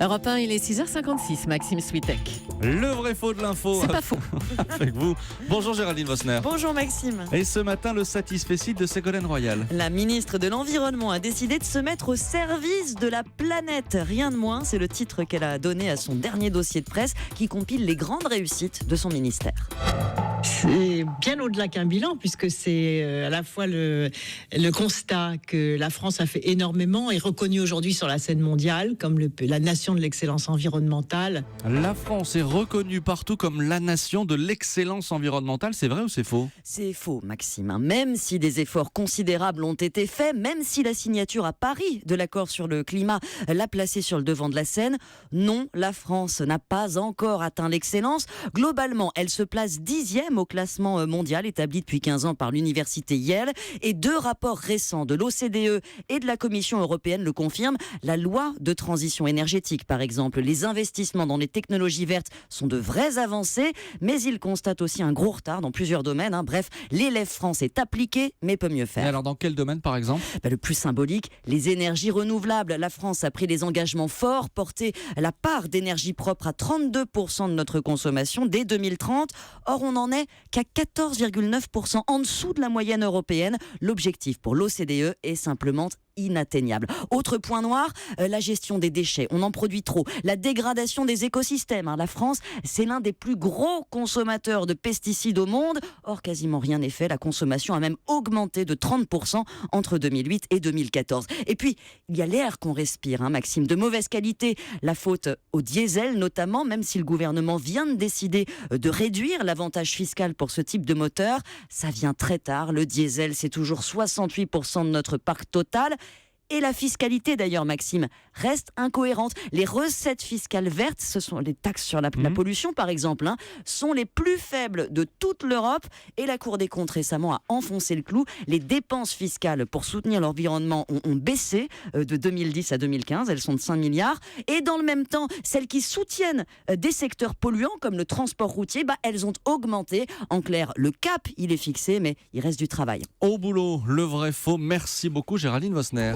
Europe 1, il est 6h56, Maxime Switek. Le vrai faux de l'info. C'est pas faux. Avec vous. Bonjour Géraldine Vosner. Bonjour Maxime. Et ce matin, le satisfecit de Ségolène Royal. La ministre de l'Environnement a décidé de se mettre au service de la planète. Rien de moins, c'est le titre qu'elle a donné à son dernier dossier de presse qui compile les grandes réussites de son ministère. C'est bien au-delà qu'un bilan, puisque c'est à la fois le constat que la France a fait énormément et reconnue aujourd'hui sur la scène mondiale comme la nation de l'excellence environnementale. La France est reconnue partout comme la nation de l'excellence environnementale. C'est vrai ou c'est faux ? C'est faux, Maxime. Même si des efforts considérables ont été faits, même si la signature à Paris de l'accord sur le climat l'a placée sur le devant de la scène, non, la France n'a pas encore atteint l'excellence. Globalement, elle se place 10e au classement mondial établi depuis 15 ans par l'université Yale. Et 2 rapports récents de l'OCDE et de la Commission européenne le confirment. La loi de transition énergétique, par exemple, les investissements dans les technologies vertes sont de vraies avancées, mais ils constatent aussi un gros retard dans plusieurs domaines. Bref, l'élève France est appliqué, mais peut mieux faire. Et alors dans quel domaine par exemple ? Le plus symbolique, les énergies renouvelables. La France a pris des engagements forts, porté la part d'énergie propre à 32% de notre consommation dès 2030. Or, on n'en est qu'à 14,9%, en dessous de la moyenne européenne. L'objectif pour l'OCDE est simplement inatteignable. Autre point noir, la gestion des déchets. On en produit trop. La dégradation des écosystèmes. La France, c'est l'un des plus gros consommateurs de pesticides au monde. Or, quasiment rien n'est fait. La consommation a même augmenté de 30% entre 2008 et 2014. Et puis, il y a l'air qu'on respire, Maxime, de mauvaise qualité. La faute au diesel, notamment, même si le gouvernement vient de décider de réduire l'avantage fiscal pour ce type de moteur. Ça vient très tard. Le diesel, c'est toujours 68% de notre parc total. Et la fiscalité d'ailleurs, Maxime, reste incohérente. Les recettes fiscales vertes, ce sont les taxes sur la pollution par exemple, sont les plus faibles de toute l'Europe. Et la Cour des comptes récemment a enfoncé le clou. Les dépenses fiscales pour soutenir l'environnement ont baissé de 2010 à 2015. Elles sont de 5 milliards. Et dans le même temps, celles qui soutiennent des secteurs polluants comme le transport routier, elles ont augmenté. En clair, le cap, il est fixé, mais il reste du travail. Au boulot, le vrai faux. Merci beaucoup Géraldine Vosner.